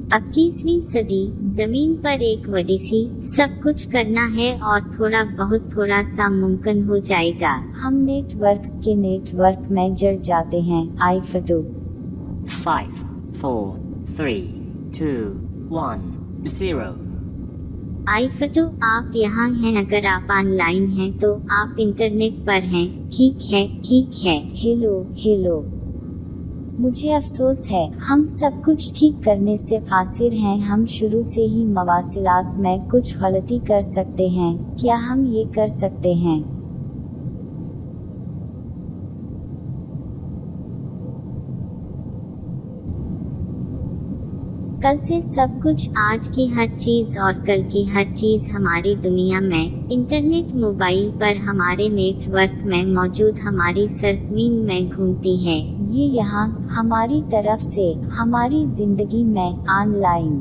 21वीं सदी, जमीन पर एक ओडिसी, सब कुछ करना है और थोड़ा बहुत थोड़ा सा मुमकिन हो जाएगा। हम नेटवर्क्स के नेटवर्क में जुड़ जाते हैं। iPhoto 5, 4, 3, 2, 1, 0। iPhoto, आप यहाँ हैं। अगर आप ऑनलाइन हैं तो आप इंटरनेट पर हैं। ठीक है, ठीक है। हेलो। मुझे अफसोस है, हम सब कुछ ठीक करने से कासिर हैं। हम शुरू से ही मवासिलात में कुछ गलती कर सकते हैं। क्या हम ये कर सकते हैं? कल से सब कुछ, आज की हर चीज और कल की हर चीज हमारी दुनिया में, इंटरनेट, मोबाइल पर, हमारे नेटवर्क में मौजूद हमारी सरजमीन में घूमती है। ये यहाँ हमारी तरफ से, हमारी जिंदगी में, ऑनलाइन।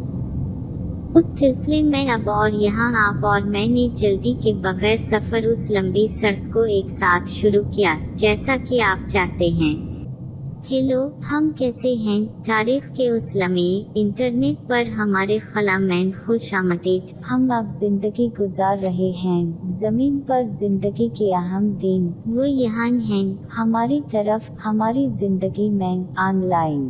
उस सिलसिले में अब और यहाँ आप और मैंने जल्दी के बगैर सफर उस लंबी सड़क को एक साथ शुरू किया, जैसा कि आप चाहते हैं। हेलो, हम कैसे हैं? तारीख के उस लम्हे, इंटरनेट पर हमारे खला में खुश आमदीद। हम अब जिंदगी गुजार रहे हैं, जमीन पर जिंदगी के अहम दिन। वो यहाँ हैं, हमारी तरफ, हमारी जिंदगी में, ऑनलाइन।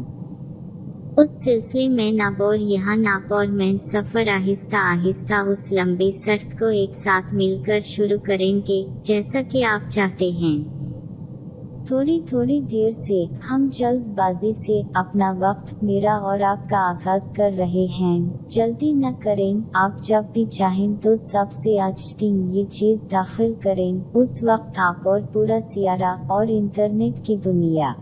उस सिलसिले में नाबोर यहाँ नापोर में सफर आहिस्ता आहिस्ता उस लंबी सड़क को एक साथ मिलकर शुरू करेंगे, जैसा कि आप चाहते हैं। थोड़ी देर से हम जल्दबाजी से अपना वक्त, मेरा और आपका आगाज कर रहे हैं। जल्दी न करें, आप जब भी चाहें तो सबसे अच्छी ये चीज दाखिल करें। उस वक्त आप और पूरा सियारा और इंटरनेट की दुनिया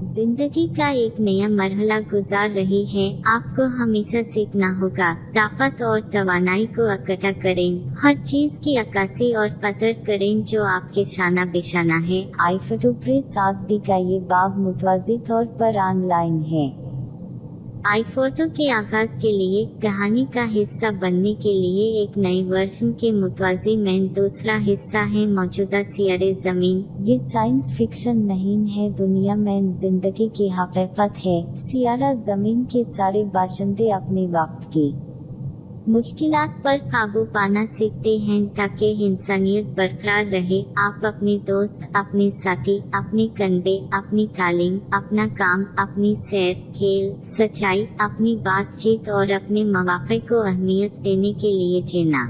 जिंदगी का एक नया मरहला गुजार रही है। आपको हमेशा सीखना होगा। ताकत और तवानाई को इकट्ठा करें, हर चीज की अक्कासी और कदर करें जो आपके शाना बेशाना है। iPhoto प्रेस आदमी का ये बाब मुतवाज़ी तौर पर ऑनलाइन है। iPhoto के आगाज के लिए, कहानी का हिस्सा बनने के लिए एक नए वर्जन के मुतवाज़ी में दूसरा हिस्सा है मौजूदा सियारे जमीन। ये साइंस फिक्शन नहीं है, दुनिया में जिंदगी की हकीकत है। सियारा जमीन के सारे बाशिंदे अपने वक्त की मुश्किलात पर काबू पाना सीखते हैं ताकि इंसानियत बरकरार रहे। आप अपने दोस्त, अपने साथी, अपने कन्बे, अपनी तालीम, अपना काम, अपनी सैर, खेल, सच्चाई, अपनी बातचीत और अपने मौक़े को अहमियत देने के लिए जीना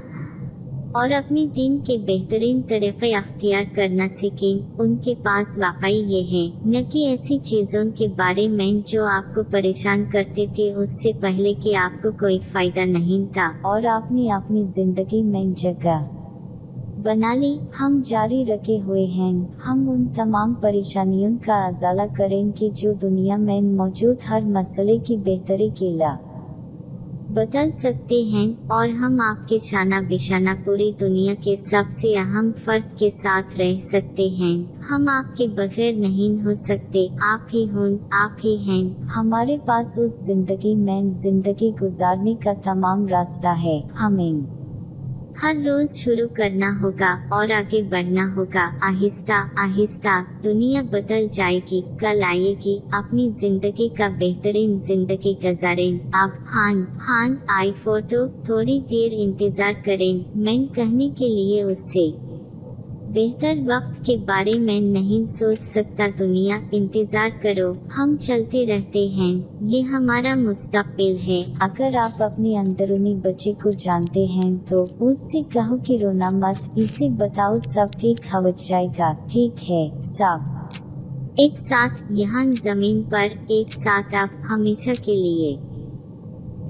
और अपने दिन के बेहतरीन तरीक़े अख्तियार करना सीखें। उनके पास वाकई ये है, न कि ऐसी चीज़ों के बारे में जो आपको परेशान करते थे उससे पहले कि आपको कोई फ़ायदा नहीं था और आपने अपनी जिंदगी में जगह बना ली। हम जारी रखे हुए हैं। हम उन तमाम परेशानियों का अज़ाला करेंगे जो दुनिया में मौजूद हर मसले की बेहतरी के लिए बदल सकते हैं, और हम आपके शाना बिशाना पूरी दुनिया के सबसे अहम फर्द के साथ रह सकते हैं। हम आपके बगैर नहीं हो सकते। आप ही हों, आप ही हैं। हमारे पास उस जिंदगी में जिंदगी गुजारने का तमाम रास्ता है। हमें हर रोज शुरू करना होगा और आगे बढ़ना होगा। आहिस्ता आहिस्ता दुनिया बदल जाएगी, कल आएगी। अपनी जिंदगी का बेहतरीन जिंदगी गुजारें। अब हाँ, iPhoto, थोड़ी देर इंतजार करें। मैं कहने के लिए उससे बेहतर वक्त के बारे में नहीं सोच सकता। दुनिया, इंतजार करो, हम चलते रहते हैं। ये हमारा मुस्तकबिल है। अगर आप अपने अंदरूनी बच्चे को जानते हैं तो उससे कहो कि रोना मत, इसे बताओ सब ठीक हो जाएगा। ठीक है, सब एक साथ यहाँ जमीन पर, एक साथ आप, हमेशा के लिए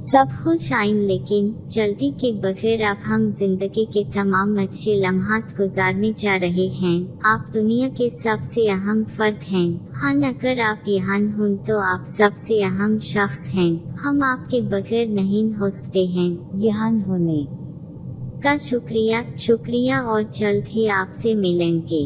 सब खुश आइन। लेकिन जल्दी के बगैर अब हम जिंदगी के तमाम अच्छे लम्हात गुजारने जा रहे हैं। आप दुनिया के सबसे अहम फर्द हैं। हाँ, अगर आप यहाँ हों तो आप सबसे अहम शख्स हैं। हम आपके बगैर नहीं हो सकते हैं। यहाँ होने का शुक्रिया और जल्द ही आपसे मिलेंगे।